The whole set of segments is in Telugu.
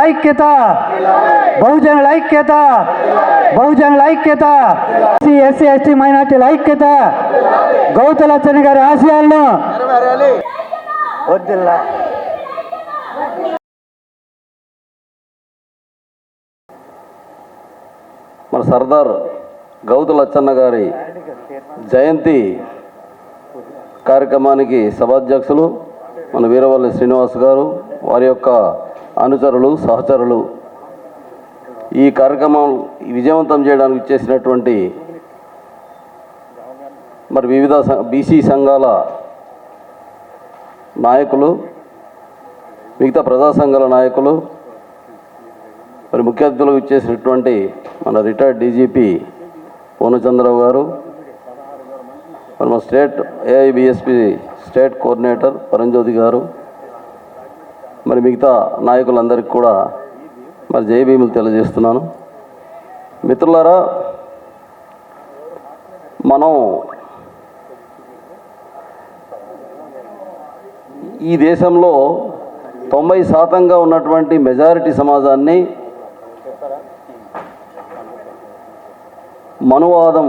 ఐక్యత బహుజనుల ఐక్యత బహుజనుల ఐక్యత ఎస్సీ ఎస్టీ మైనార్టీల ఐక్యత గౌతులచ్చన్న గారి ఆశయాలను వద్దిల్లా. మన సర్దార్ గౌతులచ్చన్న గారి జయంతి కార్యక్రమానికి సభాధ్యక్షులు మన వీరవల్లి శ్రీనివాస్ గారు, వారి యొక్క అనుచరులు సహచరులు, ఈ కార్యక్రమం విజయవంతం చేయడానికి ఇచ్చేసినటువంటి మరి వివిధ బీసీ సంఘాల నాయకులు, మిగతా ప్రజా సంఘాల నాయకులు, మరి ముఖ్య అతిథులకు ఇచ్చేసినటువంటి మన రిటైర్డ్ డీజీపీ పూర్ణచంద్రరావు గారు, మరి మన స్టేట్ ఏఐబిఎస్పి స్టేట్ కోఆర్డినేటర్ పరంజ్యోతి గారు, మరి మిగతా నాయకులందరికీ కూడా మరి జై భీములు తెలియజేస్తున్నాను. మిత్రులారా, మనం ఈ దేశంలో 90% ఉన్నటువంటి మెజారిటీ సమాజాన్ని మనువాదం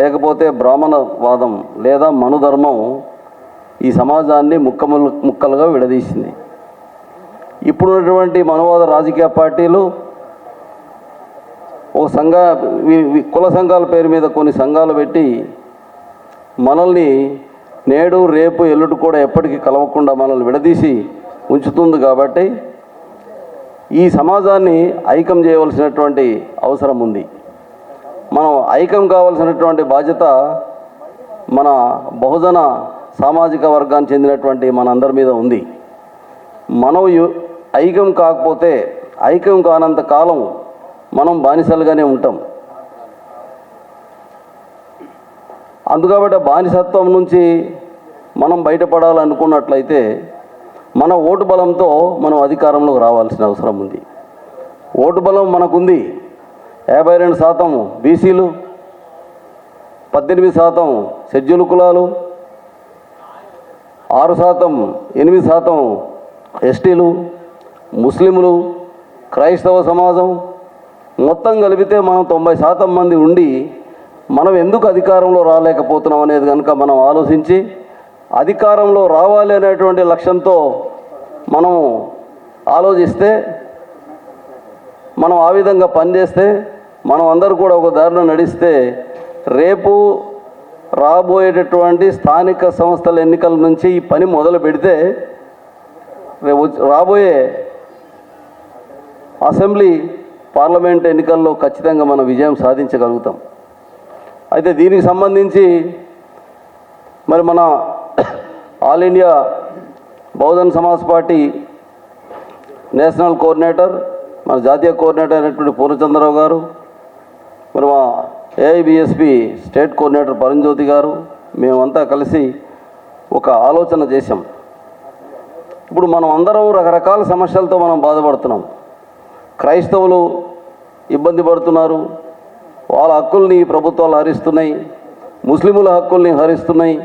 లేకపోతే బ్రాహ్మణవాదం లేదా మనుధర్మం ఈ సమాజాన్ని ముక్కలుగా విడదీసింది. ఇప్పుడున్నటువంటి మనవాద రాజకీయ పార్టీలు ఒక కుల సంఘాల పేరు మీద కొన్ని సంఘాలు పెట్టి మనల్ని నేడు రేపు ఎల్లుడు కూడా ఎప్పటికీ కలవకుండా మనల్ని విడదీసి ఉంచుతుంది. కాబట్టి ఈ సమాజాన్ని ఐక్యం చేయవలసినటువంటి అవసరం ఉంది. మనం ఐక్యం కావాల్సినటువంటి బాధ్యత మన బహుజన సామాజిక వర్గానికి చెందినటువంటి మనందరి మీద ఉంది. మనం ఐక్యం కాకపోతే, ఐక్యం కానంత కాలం మనం బానిసలుగానే ఉంటాం. అందుకబట్టి బానిసత్వం నుంచి మనం బయటపడాలనుకున్నట్లయితే మన ఓటు బలంతో మనం అధికారంలోకి రావాల్సిన అవసరం ఉంది. ఓటు బలం మనకుంది. 52% బీసీలు, 18% షెడ్యూల్ కులాలు, 6%, 8% ఎస్టీలు, ముస్లింలు, క్రైస్తవ సమాజం మొత్తం కలిపితే మనం 90% మంది ఉండి మనం ఎందుకు అధికారంలో రాలేకపోతున్నాం అనేది కనుక మనం ఆలోచించి అధికారంలో రావాలి అనేటువంటి లక్ష్యంతో మనం ఆలోచిస్తే, మనం ఆ విధంగా పనిచేస్తే, మనం అందరూ కూడా ఒక దారిలో నడిస్తే రేపు రాబోయేటటువంటి స్థానిక సంస్థల ఎన్నికల నుంచి ఈ పని మొదలు పెడితే రాబోయే అసెంబ్లీ పార్లమెంట్ ఎన్నికల్లో ఖచ్చితంగా మనం విజయం సాధించగలుగుతాం. అయితే దీనికి సంబంధించి మరి మన all India Bahujan Samaj party national coordinator, మన జాతీయ కోఆర్డినేటర్ అయినటువంటి పూర్ణచంద్రరావు గారు, మరి మా ఏఐబిఎస్పి స్టేట్ కోఆర్డినేటర్ పరంజ్యోతి గారు, మేమంతా కలిసి ఒక ఆలోచన చేశాం. ఇప్పుడు మనం అందరం రకరకాల సమస్యలతో మనం బాధపడుతున్నాం. క్రైస్తవులు ఇబ్బంది పడుతున్నారు, వాళ్ళ హక్కుల్ని ప్రభుత్వాలు హరిస్తున్నాయి. ముస్లిముల హక్కుల్ని హరిస్తున్నాయి.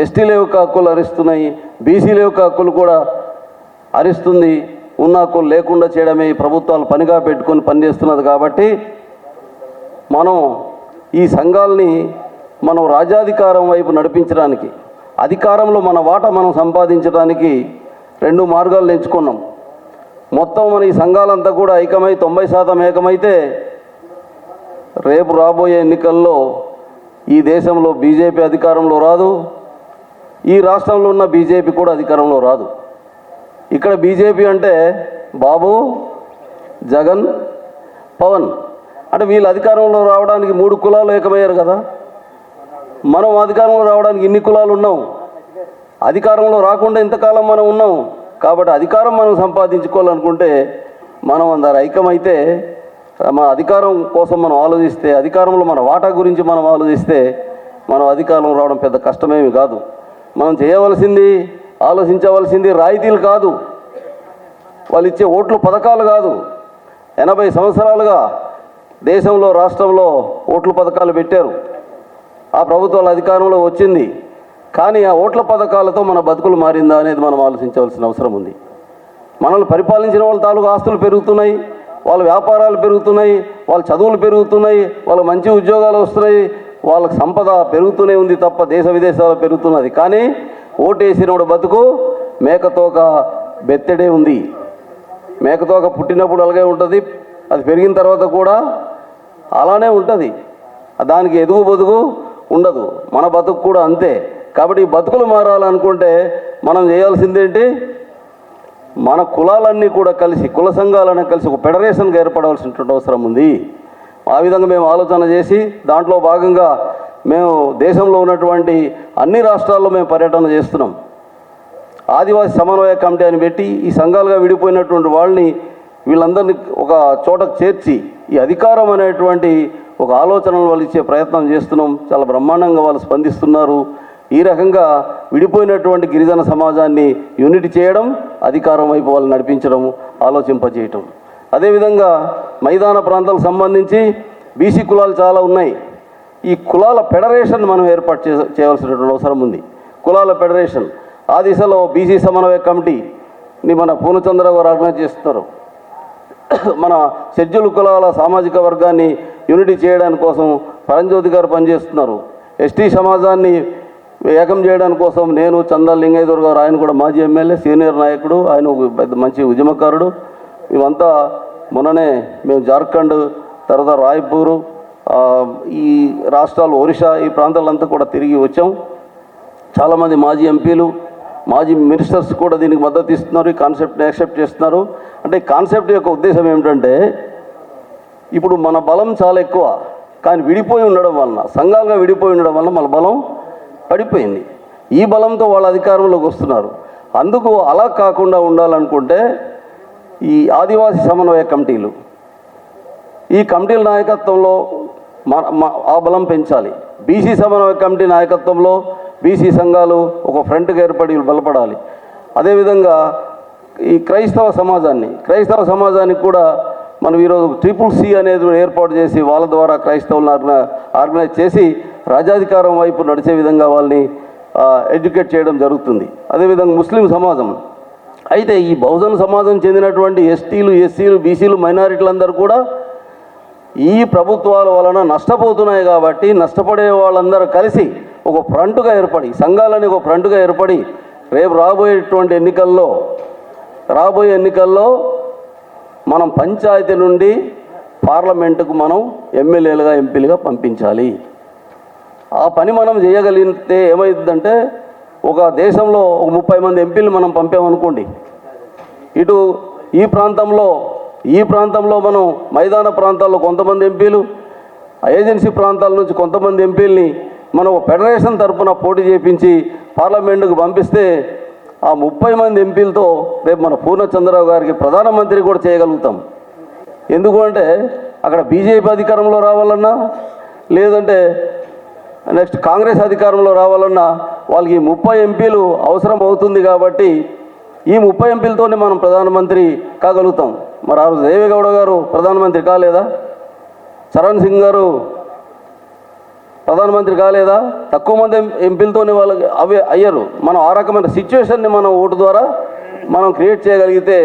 ఎస్టీల యొక్క హక్కులు హరిస్తున్నాయి. బీసీల యొక్క హక్కులు కూడా హరిస్తుంది. ఉన్న హక్కులు లేకుండా చేయడమే ఈ ప్రభుత్వాలు పనిగా పెట్టుకొని పనిచేస్తున్నది. కాబట్టి మనం ఈ సంఘాలని మనం రాజ్యాధికారం వైపు నడిపించడానికి, అధికారంలో మన వాటా మనం సంపాదించడానికి 2 మార్గాలు ఎంచుకున్నాం. మొత్తం మన ఈ సంఘాలంతా కూడా ఐక్యమై 90% ఏకమైతే రేపు రాబోయే ఎన్నికల్లో ఈ దేశంలో బీజేపీ అధికారంలో రాదు, ఈ రాష్ట్రంలో ఉన్న బీజేపీ కూడా అధికారంలో రాదు. ఇక్కడ బీజేపీ అంటే బాబు, జగన్, పవన్ అంటే వీళ్ళు అధికారంలో రావడానికి 3 కులాలు ఏకమయ్యారు కదా. మనం అధికారంలో రావడానికి ఇన్ని కులాలు ఉన్నాం. అధికారంలో రాకుండా ఇంతకాలం మనం ఉన్నాం. కాబట్టి అధికారం మనం సంపాదించుకోవాలనుకుంటే మనం అందరు ఐక్యమైతే, మన అధికారం కోసం మనం ఆలోచిస్తే, అధికారంలో మన వాటా గురించి మనం ఆలోచిస్తే మనం అధికారం రావడం పెద్ద కష్టమేమి కాదు. మనం చేయవలసింది, ఆలోచించవలసింది రాయితీలు కాదు, వాళ్ళు ఇచ్చే ఓట్లు పథకాలు కాదు. 80 సంవత్సరాలుగా దేశంలో రాష్ట్రంలో ఓట్లు పథకాలు పెట్టారు. ఆ ప్రభుత్వాల అధికారంలో వచ్చింది. కానీ ఆ ఓట్ల పథకాలతో మన బతుకులు మారిందా అనేది మనం ఆలోచించవలసిన అవసరం ఉంది. మనల్ని పరిపాలించిన వాళ్ళ తాలూకు ఆస్తులు పెరుగుతున్నాయి, వాళ్ళ వ్యాపారాలు పెరుగుతున్నాయి, వాళ్ళ చదువులు పెరుగుతున్నాయి, వాళ్ళ మంచి ఉద్యోగాలు వస్తున్నాయి, వాళ్ళకి సంపద పెరుగుతూనే ఉంది తప్ప దేశ విదేశాలు పెరుగుతున్నది. కానీ ఓటేసినోడు బతుకు మేకతోక బెత్తడే ఉంది. మేకతోక పుట్టినప్పుడు అలాగే ఉంటుంది, అది పెరిగిన తర్వాత కూడా అలానే ఉంటుంది. దానికి ఎదుగు బతుకు ఉండదు. మన బతుకు కూడా అంతే. కాబట్టి ఈ బతుకులు మారాలనుకుంటే మనం చేయాల్సిందేంటి, మన కులాలన్నీ కూడా కలిసి, కుల సంఘాలన్నీ కలిసి ఒక ఫెడరేషన్గా ఏర్పడవలసినటువంటి అవసరం ఉంది. ఆ విధంగా మేము ఆలోచన చేసి దాంట్లో భాగంగా మేము దేశంలో ఉన్నటువంటి అన్ని రాష్ట్రాల్లో మేము పర్యటన చేస్తున్నాం. ఆదివాసీ సమన్వయ కమిటీ అని పెట్టి ఈ సంఘాలుగా విడిపోయినటువంటి వాళ్ళని వీళ్ళందరినీ ఒక చోటకు చేర్చి ఈ అధికారం అనేటువంటి ఒక ఆలోచనలు వాళ్ళు ఇచ్చే ప్రయత్నం చేస్తున్నాం. చాలా బ్రహ్మాండంగా వాళ్ళు స్పందిస్తున్నారు. ఈ రకంగా విడిపోయినటువంటి గిరిజన సమాజాన్ని యూనిట్ చేయడం, అధికారం వైపు వాళ్ళు నడిపించడం, ఆలోచింపజేయటం. అదేవిధంగా మైదాన ప్రాంతాలకు సంబంధించి బీసీ కులాలు చాలా ఉన్నాయి. ఈ కులాల ఫెడరేషన్ మనం ఏర్పాటు చేయవలసినటువంటి అవసరం ఉంది. కులాల ఫెడరేషన్ ఆ దిశలో బీసీ సమన్వయ కమిటీని మన పూర్ణచంద్రరావు గారు ఆర్గనైజ్ చేస్తున్నారు. మన షెడ్యూల్ కులాల సామాజిక వర్గాన్ని యూనిటీ చేయడానికి కోసం పరంజ్యోతి గారు పనిచేస్తున్నారు. ఎస్టీ సమాజాన్ని ఏకం చేయడానికి కోసం నేను చందా లింగయ్యదూర్ గారు, ఆయన కూడా మాజీ ఎమ్మెల్యే, సీనియర్ నాయకుడు, ఆయన ఒక పెద్ద మంచి ఉద్యమకారుడు. మేమంతా మొన్ననే మేము జార్ఖండ్, తర్వాత రాయ్పూరు, ఈ రాష్ట్రాలు ఒరిస్సా, ఈ ప్రాంతాలంతా కూడా తిరిగి వచ్చాం. చాలామంది మాజీ ఎంపీలు, మాజీ మినిస్టర్స్ కూడా దీనికి మద్దతు ఇస్తున్నారు, ఈ కాన్సెప్ట్ని యాక్సెప్ట్ చేస్తున్నారు. అంటే ఈ కాన్సెప్ట్ యొక్క ఉద్దేశం ఏమిటంటే, ఇప్పుడు మన బలం చాలా ఎక్కువ, కానీ విడిపోయి ఉండడం వలన, సంఘాలుగా విడిపోయి ఉండడం వలన మన బలం పడిపోయింది. ఈ బలంతో వాళ్ళ అధికారంలోకి వస్తున్నారు. అందుకు అలా కాకుండా ఉండాలనుకుంటే ఈ ఆదివాసీ సమన్వయ కమిటీలు, ఈ కమిటీల నాయకత్వంలో ఆ బలం పెంచాలి. బీసీ సమన్వయ కమిటీ నాయకత్వంలో బీసీ సంఘాలు ఒక ఫ్రంట్గా ఏర్పడి బలపడాలి. అదేవిధంగా ఈ క్రైస్తవ సమాజానికి కూడా మనం ఈరోజు CCC అనేది ఏర్పాటు చేసి వాళ్ళ ద్వారా క్రైస్తవులను ఆర్గనైజ్ చేసి రాజ్యాధికారం వైపు నడిచే విధంగా వాళ్ళని ఎడ్యుకేట్ చేయడం జరుగుతుంది. అదేవిధంగా ముస్లిం సమాజం. అయితే ఈ బహుజన సమాజం చెందినటువంటి ఎస్టీలు, ఎస్సీలు, బీసీలు, మైనారిటీలందరూ కూడా ఈ ప్రభుత్వాల వలన నష్టపోతున్నాయి. కాబట్టి నష్టపడే వాళ్ళందరూ కలిసి ఒక ఫ్రంట్గా ఏర్పడి, సంఘాలని ఒక ఫ్రంట్గా ఏర్పడి రేపు రాబోయే ఎన్నికల్లో మనం పంచాయతీ నుండి పార్లమెంటుకు మనం ఎమ్మెల్యేలుగా, ఎంపీలుగా పంపించాలి. ఆ పని మనం చేయగలిగితే ఏమవుతుందంటే, ఒక దేశంలో ఒక 30 మంది ఎంపీలు మనం పంపామనుకోండి, ఇటు ఈ ప్రాంతంలో మనం మైదాన ప్రాంతాల్లో కొంతమంది ఎంపీలు, ఏజెన్సీ ప్రాంతాల నుంచి కొంతమంది ఎంపీలని మనం ఫెడరేషన్ తరఫున పోటీ చేయించి పార్లమెంటుకు పంపిస్తే ఆ 30 మంది ఎంపీలతో రేపు మన పూర్ణచంద్రరావు గారికి ప్రధానమంత్రి కూడా చేయగలుగుతాం. ఎందుకు అంటే అక్కడ బీజేపీ అధికారంలో రావాలన్నా, లేదంటే నెక్స్ట్ కాంగ్రెస్ అధికారంలో రావాలన్నా వాళ్ళకి 30 ఎంపీలు అవసరం అవుతుంది. కాబట్టి ఈ 30 ఎంపీలతోనే మనం ప్రధానమంత్రి కాగలుగుతాం. మరి ఆ రోజు దేవేగౌడ గారు ప్రధానమంత్రి కాలేదా? చరణ్ సింగ్ గారు ప్రధానమంత్రి కాలేదా? తక్కువ మంది ఎంపీలతోనే వాళ్ళకి అవే అయ్యారు. మనం ఆ రకమైన సిచ్యువేషన్ని మనం ఓటు ద్వారా మనం క్రియేట్ చేయగలిగితే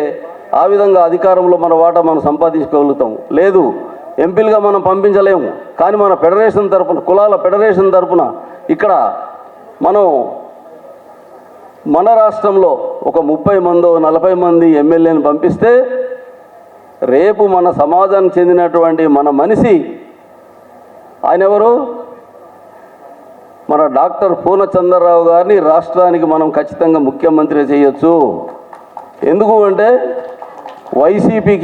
ఆ విధంగా అధికారంలో మన వాటా మనం సంపాదించుకోగలుగుతాం. లేదు, ఎంపీలుగా మనం పంపించలేము. కానీ మన ఫెడరేషన్ తరఫున, కులాల ఫెడరేషన్ తరఫున ఇక్కడ మనం మన రాష్ట్రంలో ఒక 30 మందో 40 మంది ఎమ్మెల్యేని పంపిస్తే రేపు మన సమాజానికి చెందినటువంటి మన మనిషి, ఆయన ఎవరు? మన డాక్టర్ పూర్ణచంద్రరావు గారిని రాష్ట్రానికి మనం ఖచ్చితంగా ముఖ్యమంత్రి చేయొచ్చు. ఎందుకు అంటే వైసీపీ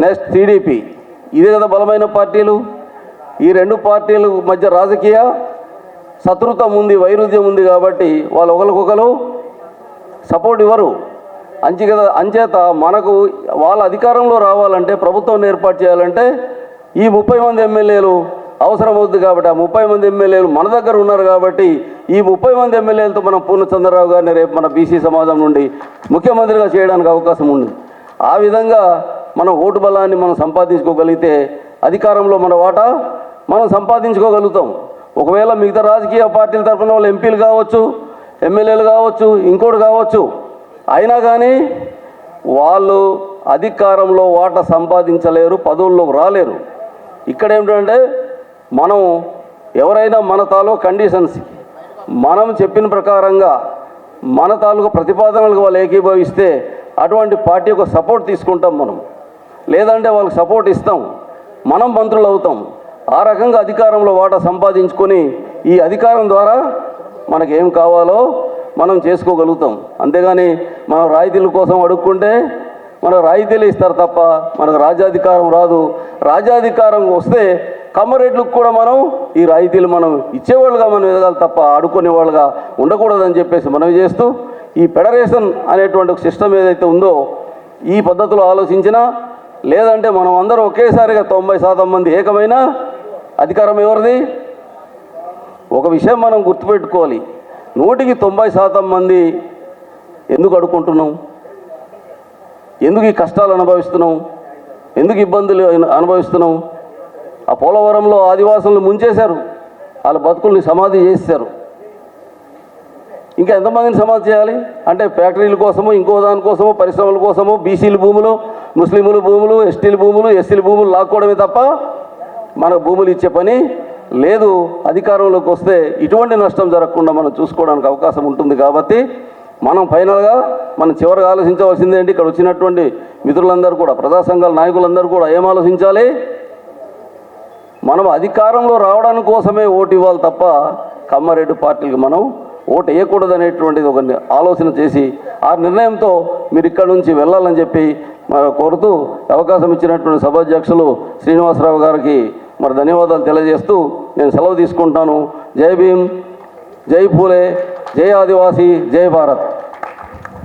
నెక్స్ట్ టీడీపీ, ఇదే కదా బలమైన పార్టీలు. ఈ రెండు పార్టీల మధ్య రాజకీయ శత్రుత్వం ఉంది, వైరుధ్యం ఉంది. కాబట్టి వాళ్ళు ఒకరికొకరు సపోర్ట్ ఇవ్వరు. అంచేత మనకు వాళ్ళ అధికారంలో రావాలంటే, ప్రభుత్వం ఏర్పాటు చేయాలంటే ఈ 30 మంది ఎమ్మెల్యేలు అవసరం అవుతుంది. కాబట్టి ఆ 30 మంది ఎమ్మెల్యేలు మన దగ్గర ఉన్నారు. కాబట్టి ఈ 30 మంది ఎమ్మెల్యేలతో మనం పూర్ణచంద్రరావు గారిని రేపు మన బీసీ సమాజం నుండి ముఖ్యమంత్రిగా చేయడానికి అవకాశం ఉంది. ఆ విధంగా మనం ఓటు బలాన్ని మనం సంపాదించుకోగలిగితే అధికారంలో మన వాటా మనం సంపాదించుకోగలుగుతాం. ఒకవేళ మిగతా రాజకీయ పార్టీల తరఫున వాళ్ళు ఎంపీలు కావచ్చు, ఎమ్మెల్యేలు కావచ్చు, ఇంకోటి కావచ్చు. అయినా కానీ వాళ్ళు అధికారంలో వాటా సంపాదించలేరు, పదవుల్లోకి రాలేరు. ఇక్కడ ఏమిటంటే మనం ఎవరైనా మన తాలూకు కండిషన్స్ మనం చెప్పిన ప్రకారంగా మన తాలూకు ప్రతిపాదనలకు వాళ్ళు ఏకీభవిస్తే అటువంటి పార్టీ యొక్క సపోర్ట్ తీసుకుంటాం మనం, లేదంటే వాళ్ళకి సపోర్ట్ ఇస్తాం, మనం మంత్రులు అవుతాం. ఆ రకంగా అధికారంలో వాటా సంపాదించుకొని ఈ అధికారం ద్వారా మనకి ఏం కావాలో మనం చేసుకోగలుగుతాం. అంతేగాని మనం రాయితీల కోసం అడుక్కుంటే మనకు రాయితీలు ఇస్తారు తప్ప మనకు రాజ్యాధికారం రాదు. రాజ్యాధికారం వస్తే కమ్మరేట్లకు కూడా మనం ఈ రాయితీలు మనం ఇచ్చేవాళ్ళుగా మనం ఎదగాలి తప్ప ఆడుకునేవాళ్ళుగా ఉండకూడదని చెప్పేసి మనం చేస్తూ ఈ ఫెడరేషన్ అనేటువంటి ఒక సిస్టమ్ ఏదైతే ఉందో ఈ పద్ధతిలో ఆలోచించినా, లేదంటే మనం అందరం ఒకేసారిగా 90% మంది ఏకమైన అధికారం ఎవరిది? ఒక విషయం మనం గుర్తుపెట్టుకోవాలి, 100% మంది ఎందుకు అడుక్కుంటున్నాం? ఎందుకు ఈ కష్టాలు అనుభవిస్తున్నాం? ఎందుకు ఇబ్బందులు అనుభవిస్తున్నాం? ఆ పోలవరంలో ఆదివాసులను ముంచేశారు, వాళ్ళ బతుకుల్ని సమాధి చేశారు. ఇంకా ఎంతమందిని సమాధి చేయాలి? అంటే ఫ్యాక్టరీల కోసము, ఇంకో దానికోసము, పరిశ్రమల కోసము, బీసీల భూములు, ముస్లింల భూములు, ఎస్టీల భూములు, ఎస్సీల భూములు లాక్కోవడమే తప్ప మనకు భూములు ఇచ్చే పని లేదు. అధికారంలోకి వస్తే ఇటువంటి నష్టం జరగకుండా మనం చూసుకోవడానికి అవకాశం ఉంటుంది. కాబట్టి మనం ఫైనల్గా మనం చివరిగా ఆలోచించవలసింది ఏంటి? ఇక్కడ వచ్చినటువంటి మిత్రులందరూ కూడా, ప్రజా సంఘాల నాయకులందరూ కూడా ఏం ఆలోచించాలి? మనం అధికారంలో రావడానికి కోసమే ఓటు ఇవ్వాలి తప్ప కమ్మారెడ్డి పార్టీకి మనం ఓటు వేయకూడదు అనేటువంటిది ఒక ఆలోచన చేసి ఆ నిర్ణయంతో మీరు ఇక్కడ నుంచి వెళ్ళాలని చెప్పి కోరుతూ అవకాశం ఇచ్చినటువంటి సభాధ్యక్షులు శ్రీనివాసరావు గారికి మరి ధన్యవాదాలు తెలియజేస్తూ నేను సెలవు తీసుకుంటాను. జై భీమ్, జై పూలే, జై ఆదివాసీ, జై భారత్.